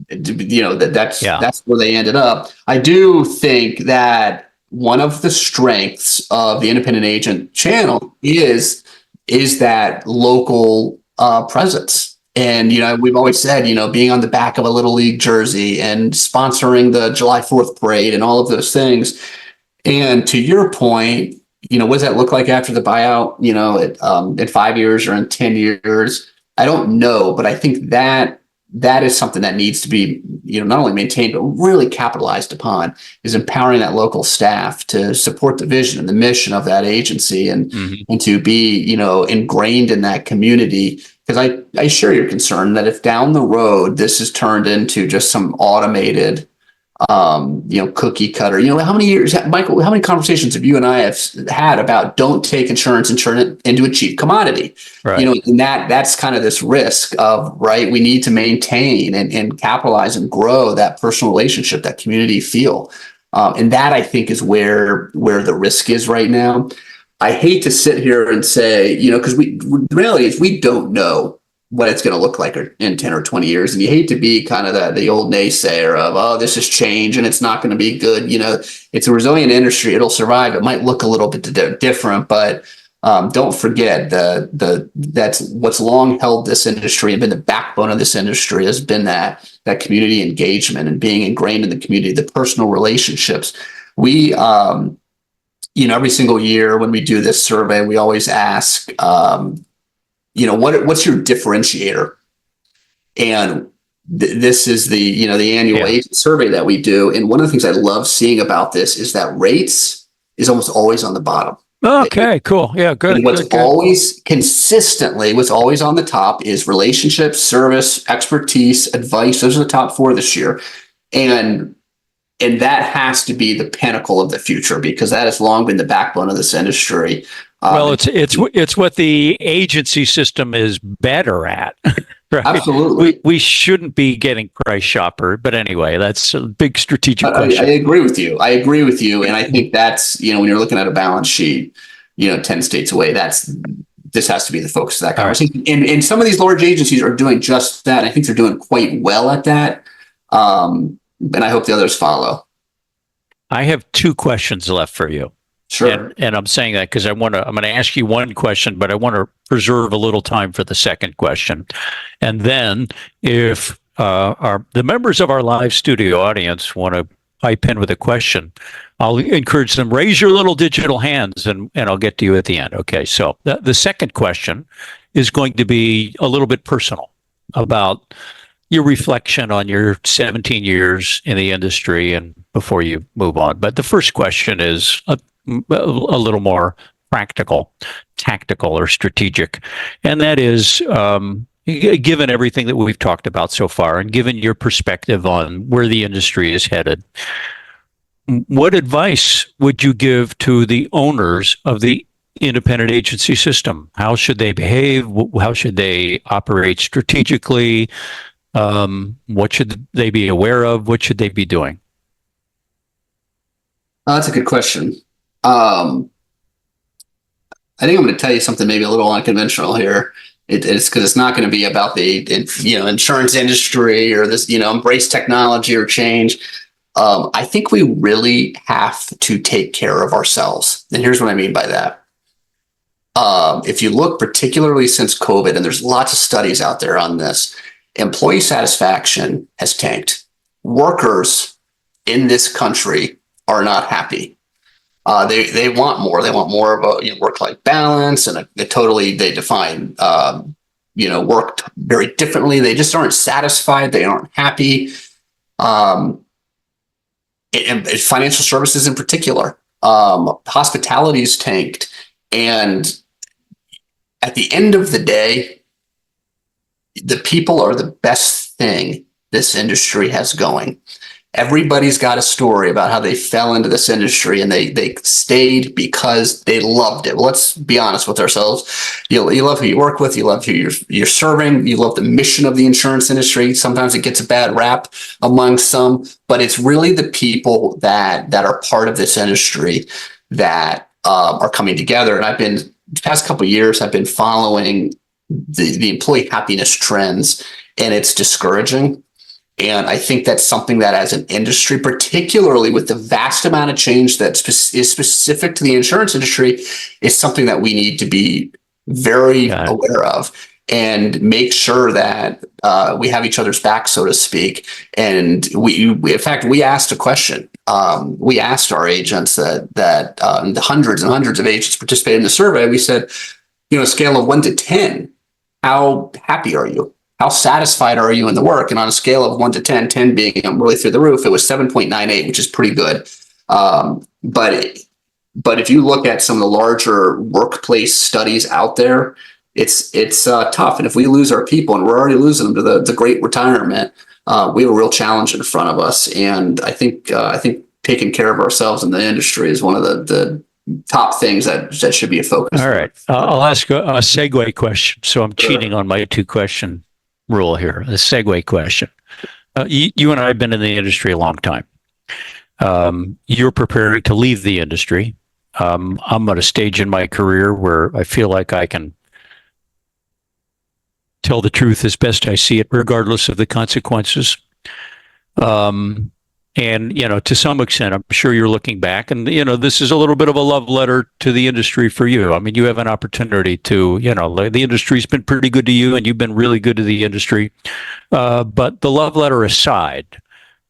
That's where they ended up. I do think that one of the strengths of the independent agent channel is that local presence. And, we've always said, being on the back of a Little League jersey and sponsoring the July 4th parade and all of those things. And to your point, what does that look like after the buyout, in 5 years or in 10 years? I don't know, but I think that is something that needs to be, not only maintained, but really capitalized upon, is empowering that local staff to support the vision and the mission of that agency and to be, ingrained in that community. Because I share your concern that if down the road this is turned into just some automated, cookie cutter, how many years, Michael, how many conversations have you and I have had about don't take insurance and turn it into a cheap commodity? Right. And that's kind of this risk of, right, we need to maintain and capitalize and grow that personal relationship, that community feel. And that, I think, is where the risk is right now. I hate to sit here and say, because the reality is we don't know what it's going to look like in 10 or 20 years. And you hate to be kind of the old naysayer of, oh, this is change and it's not going to be good. It's a resilient industry. It'll survive. It might look a little bit different, but don't forget that's what's long held this industry and been the backbone of this industry has been that community engagement and being ingrained in the community, the personal relationships. We, every single year when we do this survey, we always ask, what's your differentiator? And this is the annual agent survey that we do. And one of the things I love seeing about this is that rates is almost always on the bottom. Okay, cool. Yeah, good. And what's always on the top is relationships, service, expertise, advice. Those are the top 4 this year. And that has to be the pinnacle of the future, because that has long been the backbone of this industry. Well, it's what the agency system is better at, right? Absolutely. We shouldn't be getting price shopper, but anyway, that's a big strategic I question. agree with you. I agree with you. And I think that's, when you're looking at a balance sheet, 10 states away, this has to be the focus of that conversation. Right. And some of these large agencies are doing just that. I think they're doing quite well at that. And I hope the others follow. I have two questions left for you. Sure. And I'm saying that because I'm going to ask you one question, but I want to preserve a little time for the second question. And then if the members of our live studio audience want to pipe in with a question, I'll encourage them, raise your little digital hands and I'll get to you at the end. Okay. So the second question is going to be a little bit personal about your reflection on your 17 years in the industry and before you move on. But the first question is a little more practical, tactical, or strategic. And that is, given everything that we've talked about so far and given your perspective on where the industry is headed, what advice would you give to the owners of the independent agency system? How should they behave? How should they operate strategically? What should they be aware of? What should they be doing? That's a good question. I think I'm going to tell you something maybe a little unconventional here. It's because it's not going to be about the insurance industry or this embrace technology or change. I think we really have to take care of ourselves, and here's what I mean by that. If you look particularly since COVID, and there's lots of studies out there on this, employee satisfaction has tanked. Workers in this country are not happy. They want more. They want more of a work-life balance, and they define work very differently. They just aren't satisfied. They aren't happy. And financial services in particular, hospitality's tanked. And at the end of the day, the people are the best thing this industry has going. Everybody's got a story about how they fell into this industry and they stayed because they loved it. Well, let's be honest with ourselves. You love who you work with. You love who you're serving. You love the mission of the insurance industry. Sometimes it gets a bad rap among some, but it's really the people that are part of this industry that are coming together. And the past couple of years, I've been following the employee happiness trends, and it's discouraging. And I think that's something that as an industry, particularly with the vast amount of change that is specific to the insurance industry, is something that we need to be very aware of and make sure that we have each other's back, so to speak. And in fact, we asked a question. We asked our agents that the hundreds and hundreds of agents participated in the survey. We said, a scale of 1 to 10, how happy are you? How satisfied are you in the work? And on a scale of 1 to 10, 10 being really through the roof, it was 7.98, which is pretty good. But if you look at some of the larger workplace studies out there, it's tough. And if we lose our people, and we're already losing them to the great retirement, we have a real challenge in front of us. And I think taking care of ourselves in the industry is one of the top things that should be a focus. All right. I'll ask a segue question. So I'm cheating on my 2-question rule here. The segue question. You and I have been in the industry a long time. You're preparing to leave the industry. I'm at a stage in my career where I feel like I can tell the truth as best I see it, regardless of the consequences. And, to some extent, I'm sure you're looking back and, this is a little bit of a love letter to the industry for you. I mean, you have an opportunity to, the industry's been pretty good to you and you've been really good to the industry. But the love letter aside,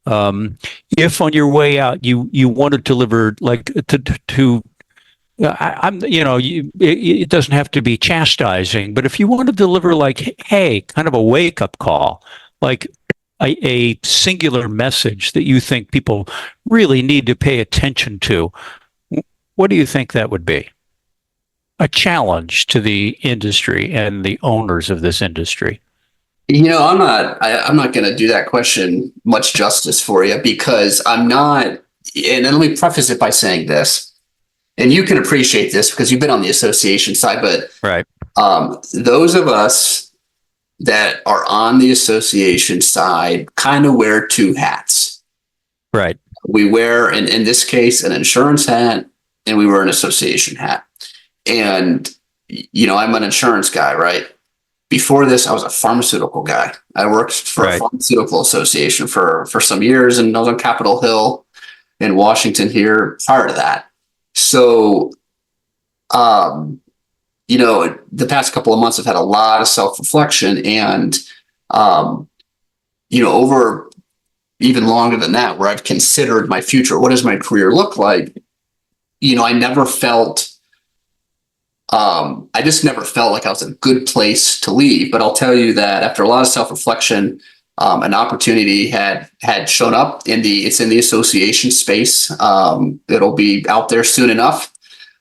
if on your way out, you want to deliver it doesn't have to be chastising, but if you want to deliver hey, kind of a wake up call, like a singular message that you think people really need to pay attention to, what do you think that would be? A challenge to the industry and the owners of this industry. I'm not going to do that question much justice for you because I'm not. And let me preface it by saying this. and you can appreciate this because you've been on the association side, but Right. those of us that are on the association side kind of wear two hats. Right. We wear, in this case, an insurance hat, and we wear an association hat. And, I'm an insurance guy, right? Before this, I was a pharmaceutical guy. I worked for a Right. pharmaceutical association for some years, and I was on Capitol Hill in Washington here prior to that. So, the past couple of months, I've had a lot of self-reflection, and, over even longer than that, where I've considered my future. What does my career look like? I never felt, I just never felt like I was a good place to leave. But I'll tell you that after a lot of self-reflection, an opportunity had shown up it's in the association space. It'll be out there soon enough.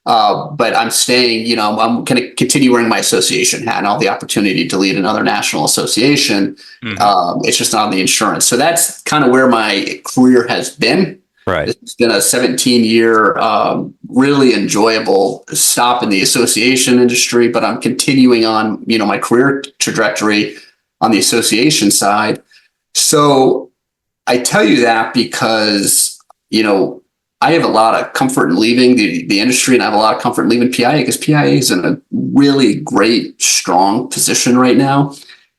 But I'm staying, I'm going to continue wearing my association hat, and all the opportunity to lead another national association. It's just not on the insurance. So that's kind of where my career has been. Right. It's been a 17-year, really enjoyable stop in the association industry, but I'm continuing on, my career trajectory on the association side. So I tell you that because, I have a lot of comfort in leaving the industry, and I have a lot of comfort in leaving PIA because PIA is in a really great, strong position right now.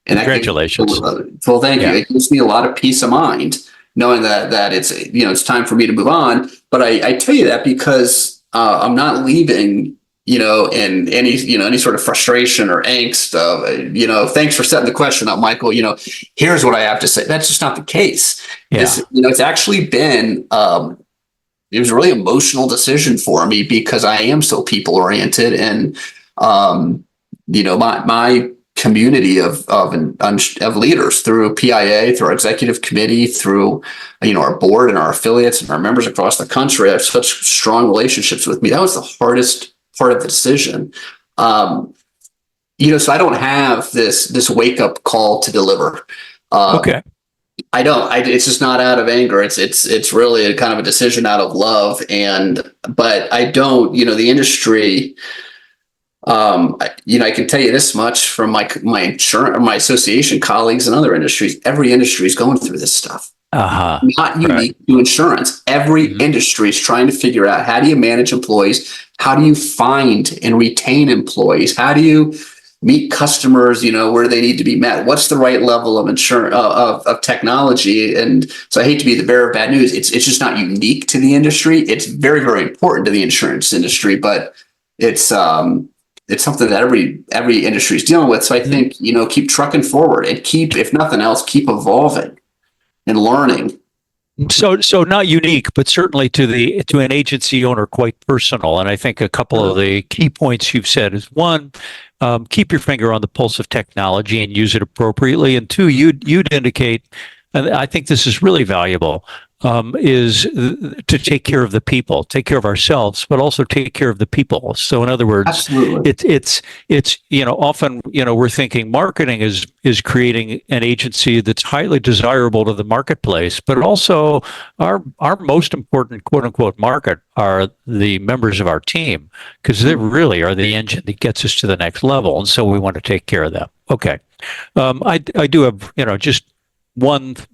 And Congratulations. Well, thank you. Yeah. It gives me a lot of peace of mind knowing that it's, it's time for me to move on. But I tell you that because I'm not leaving, in any sort of frustration or angst of, thanks for setting the question up, Michael. Here's what I have to say. That's just not the case. Yeah. It's actually been, it was a really emotional decision for me because I am so people oriented, and my community of leaders through PIA, through our executive committee, through our board and our affiliates and our members across the country have such strong relationships with me. That was the hardest part of the decision. So I don't have this wake up call to deliver. Okay. I don't. It's just not out of anger. It's really a kind of a decision out of love. But I don't. The industry. I can tell you this much from my insurance, my association colleagues and other industries. Every industry is going through this stuff. Not unique to insurance. Every industry is trying to figure out, how do you manage employees? How do you find and retain employees? How do you meet customers, where they need to be met? What's the right level of insurance of technology? And so I hate to be the bearer of bad news. It's just not unique to the industry. It's very, very important to the insurance industry, but it's something that every industry is dealing with. So I think, keep trucking forward and if nothing else, keep evolving and learning. So not unique, but certainly to an agency owner, quite personal. And I think a couple of the key points you've said is, one, keep your finger on the pulse of technology and use it appropriately. And two, you'd indicate, and I think this is really valuable, is to take care of the people, take care of ourselves, but also take care of the people. So in other words, Absolutely. it's often, we're thinking marketing is creating an agency that's highly desirable to the marketplace, but also our most important quote unquote market are the members of our team, because they really are the engine that gets us to the next level. And so we want to take care of them. Okay. I do have, just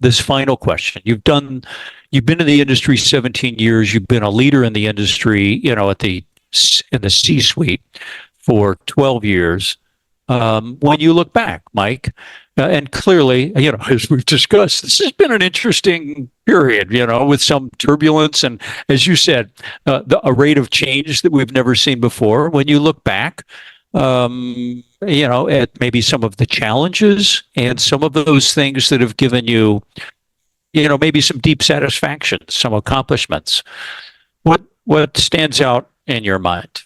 this final question. You've been in the industry 17 years. You've been a leader in the industry, in the C-suite for 12 years. When you look back, Mike, and clearly, as we've discussed, this has been an interesting period, with some turbulence and, as you said, a rate of change that we've never seen before. When you look back, at maybe some of the challenges and some of those things that have given you, maybe some deep satisfaction, some accomplishments. What stands out in your mind?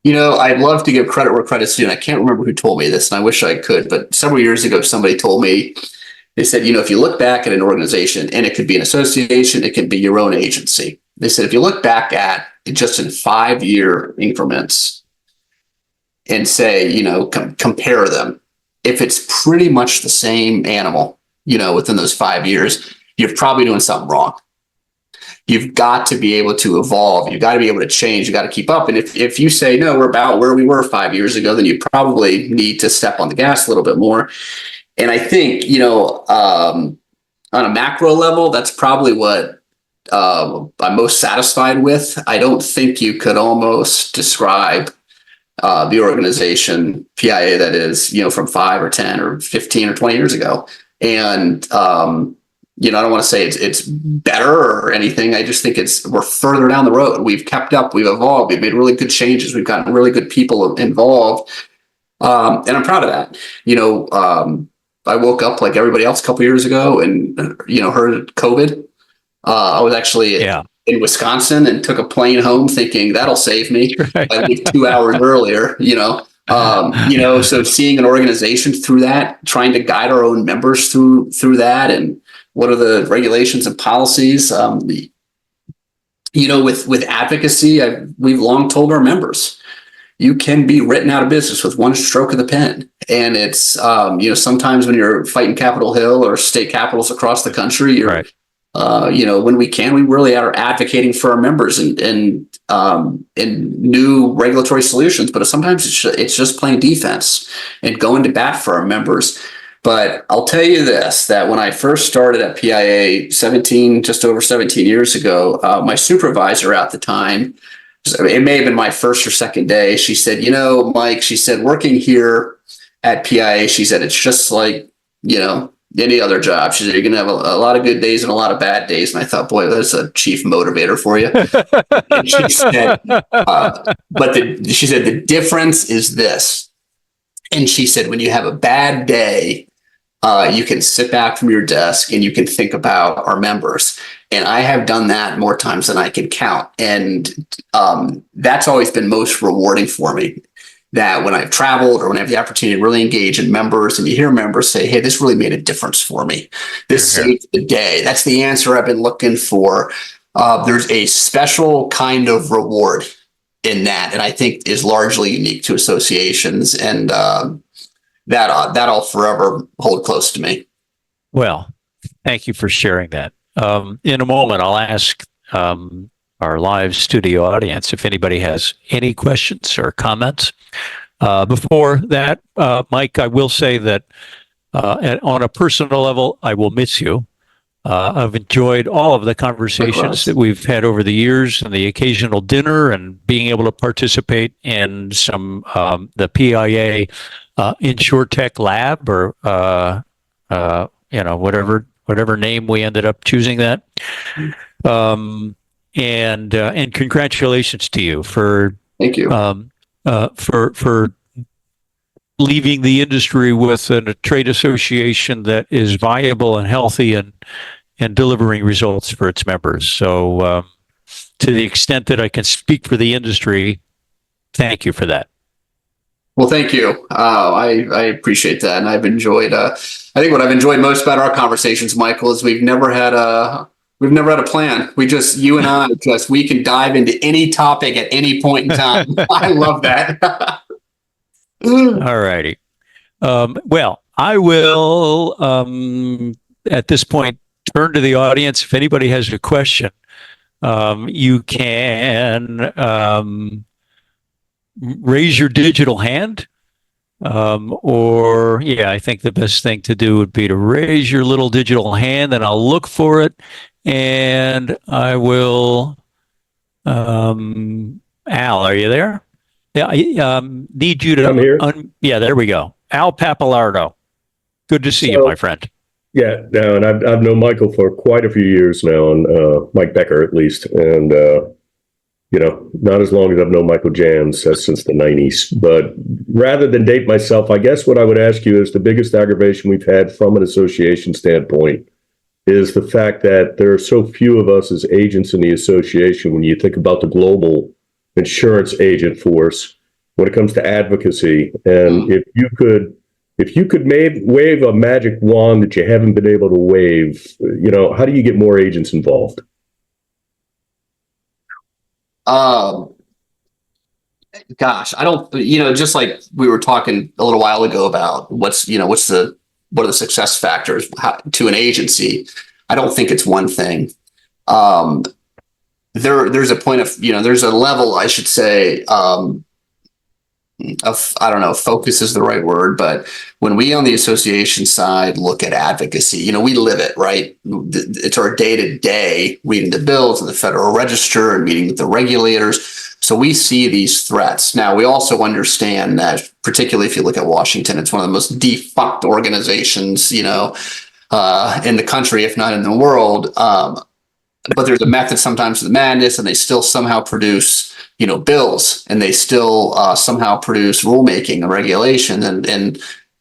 I'd love to give credit where credit's due. And I can't remember who told me this, and I wish I could, but several years ago, somebody told me, they said, if you look back at an organization, and it could be an association, it could be your own agency. They said, if you look back at it just in 5-year increments, and say, compare them. If it's pretty much the same animal, within those 5 years, you're probably doing something wrong. you've got to be able to evolve. You've got to be able to change. You got to keep up. And if you say, no, we're about where we were 5 years ago, then you probably need to step on the gas a little bit more. And I think, on a macro level, that's probably what I'm most satisfied with. I don't think you could almost describe the organization PIA that is, from 5 or 10 or 15 or 20 years ago. And, I don't want to say it's better or anything. I just think we're further down the road. We've kept up, we've evolved, we've made really good changes. We've gotten really good people involved. And I'm proud of that. I woke up like everybody else a couple of years ago and, heard COVID. I was actually in Wisconsin and took a plane home thinking that'll save me. Right. I leave 2 hours earlier, so seeing an organization through that, trying to guide our own members through that, and what are the regulations and policies, with advocacy, we've long told our members, you can be written out of business with one stroke of the pen. And it's, sometimes when you're fighting Capitol Hill or state capitals across the country, you're, Right. When we can, we really are advocating for our members and new regulatory solutions. But sometimes it's just playing defense and going to bat for our members. But I'll tell you this, that when I first started at PIA just over 17 years ago, my supervisor at the time, it may have been my first or second day, she said, Mike, she said, working here at PIA, she said, it's just like, any other job. She said, you're going to have a lot of good days and a lot of bad days. And I thought, boy, that's a chief motivator for you. And she said, she said, the difference is this. And she said, when you have a bad day, you can sit back from your desk and you can think about our members. And I have done that more times than I can count. And that's always been most rewarding for me, that when I've traveled or when I have the opportunity to really engage in members and you hear members say, hey, this really made a difference for me. This saved the day. That's the answer I've been looking for. There's a special kind of reward in that, and I think is largely unique to associations. And that I'll forever hold close to me. Well, thank you for sharing that. In a moment, I'll ask our live studio audience if anybody has any questions or comments. Before that, Mike, I will say that on a personal level, I will miss you. I've enjoyed all of the conversations that we've had over the years and the occasional dinner and being able to participate in some the PIA InsurTech Lab or whatever name we ended up choosing that. And congratulations to you for Thank you. For leaving the industry with a trade association that is viable and healthy and delivering results for its members. So to the extent that I can speak for the industry, thank you for that. Well, thank you. I appreciate that. And I've enjoyed, I think what I've enjoyed most about our conversations, Michael, is we've never had a plan. You and I, we can dive into any topic at any point in time. I love that. All righty. Well, I will, at this point, turn to the audience. If anybody has a question, you can raise your digital hand. I think the best thing to do would be to raise your little digital hand, and I'll look for it. And I will, Al, are you there? Yeah, I need you to. I'm here. There we go. Al Papalardo. Good to see you, my friend. Yeah, no, and I've known Michael for quite a few years now, and Mike Becker at least, and not as long as I've known Michael Jans, that's since the 90s. But rather than date myself, I guess what I would ask you is the biggest aggravation we've had from an association standpoint is the fact that there are so few of us as agents in the association when you think about the global insurance agent force when it comes to advocacy. And if you could wave a magic wand that you haven't been able to wave, how do you get more agents involved? Gosh, I don't, just like we were talking a little while ago about what are the success factors to an agency. I don't think it's one thing. there's a point of, there's a level, I should say, of, I don't know, focus is the right word, but when we on the association side look at advocacy, we live it, right? It's our day to day reading the bills in the Federal Register and meeting with the regulators. So we see these threats. Now, we also understand that, particularly if you look at Washington, it's one of the most defunct organizations, in the country, if not in the world. But there's a method sometimes to the madness, and they still somehow produce bills, and they still somehow produce rulemaking and regulation, and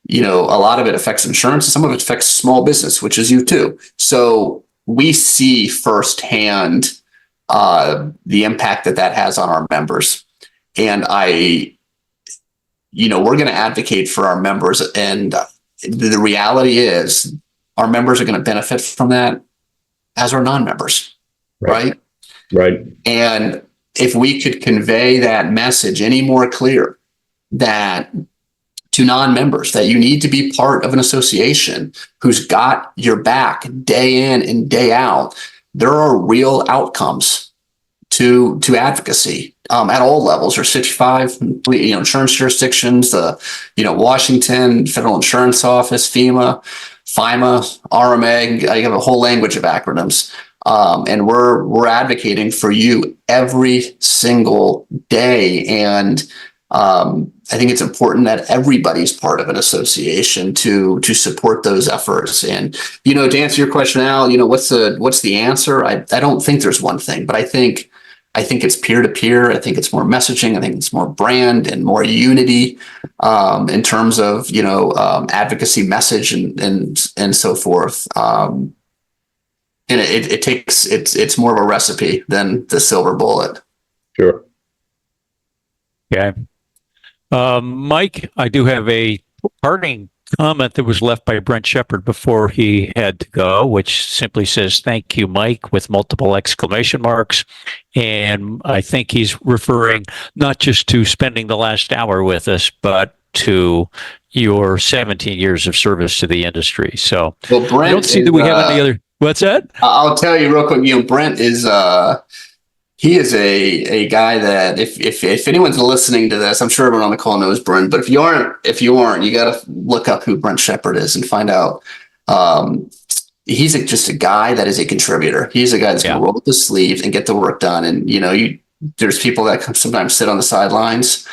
a lot of it affects insurance, and some of it affects small business, which is you too. So we see firsthand the impact that has on our members, and we're going to advocate for our members, and the reality is our members are going to benefit from that as our non-members, right? Right. And if we could convey that message any more clear, that to non-members, that you need to be part of an association who's got your back day in and day out, there are real outcomes to advocacy at all levels. There's 55 insurance jurisdictions, Washington, Federal Insurance Office, FEMA, RMAG. I have a whole language of acronyms. And we're advocating for you every single day. And I think it's important that everybody's part of an association to support those efforts. And, to answer your question, Al, what's the answer? I don't think there's one thing, but I think it's peer-to-peer. I think it's more messaging. I think it's more brand and more unity in terms of, advocacy message and so forth. And it's more of a recipe than the silver bullet. Sure. Okay. Mike, I do have a parting comment that was left by Brent Shepard before he had to go, which simply says, "Thank you, Mike," with multiple exclamation marks. And I think he's referring not just to spending the last hour with us, but to your 17 years of service to the industry. So well, Brent, I don't see that we have any other. What's that? I'll tell you real quick. Brent is he is a guy that if anyone's listening to this, I'm sure everyone on the call knows Brent. But if you aren't, you got to look up who Brent Shepard is and find out. He's just a guy that is a contributor. He's a guy that's going to roll up his sleeves and get the work done. And there's people that sometimes sit on the sidelines.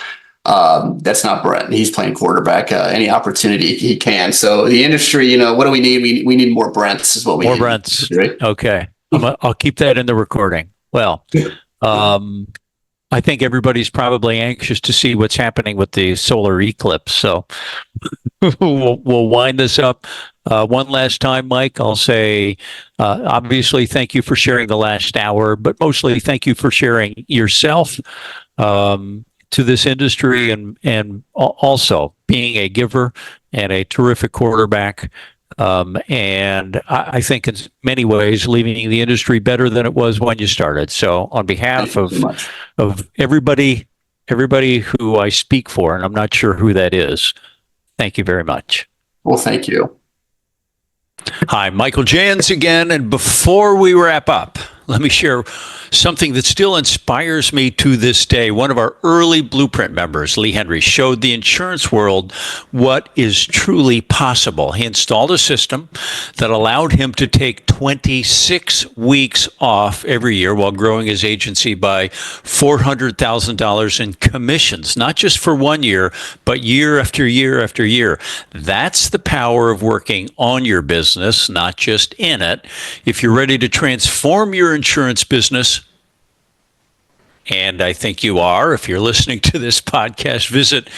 That's not Brent. He's playing quarterback any opportunity he can. So the industry, what do we need? We need more Brents is what we need. More Brents. Okay. I'll keep that in the recording. Well, I think everybody's probably anxious to see what's happening with the solar eclipse. So we'll wind this up. One last time, Mike, I'll say, obviously, thank you for sharing the last hour, but mostly thank you for sharing yourself to this industry, and also being a giver and a terrific quarterback. And I think in many ways leaving the industry better than it was when you started. So on behalf of everybody who I speak for, and I'm not sure who that is, thank you very much. Well, thank you. Hi, Michael Jans again. And before we wrap up, let me share something that still inspires me to this day. One of our early Blueprint members, Lee Henry, showed the insurance world what is truly possible. He installed a system that allowed him to take 26 weeks off every year while growing his agency by $400,000 in commissions, not just for 1 year, but year after year after year. That's the power of working on your business, not just in it. If you're ready to transform your insurance business, and I think you are, if you're listening to this podcast, visit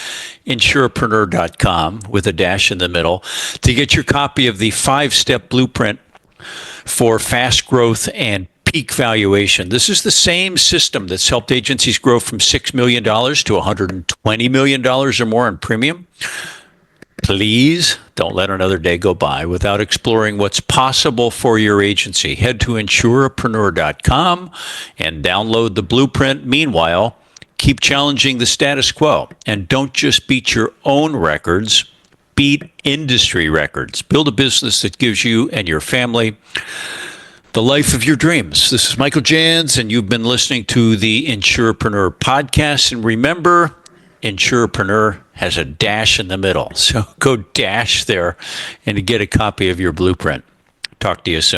Insura-Preneur.com with a dash in the middle to get your copy of the 5-step blueprint for fast growth and peak valuation. This is the same system that's helped agencies grow from $6 million to $120 million or more in premium. Please don't let another day go by without exploring what's possible for your agency. Head to Insura-Preneur.com and download the blueprint. Meanwhile, keep challenging the status quo and don't just beat your own records, beat industry records. Build a business that gives you and your family the life of your dreams. This is Michael Jans, and you've been listening to the Insura-Preneur podcast. And remember, Insura-Preneur has a dash in the middle. So go dash there and get a copy of your blueprint. Talk to you soon.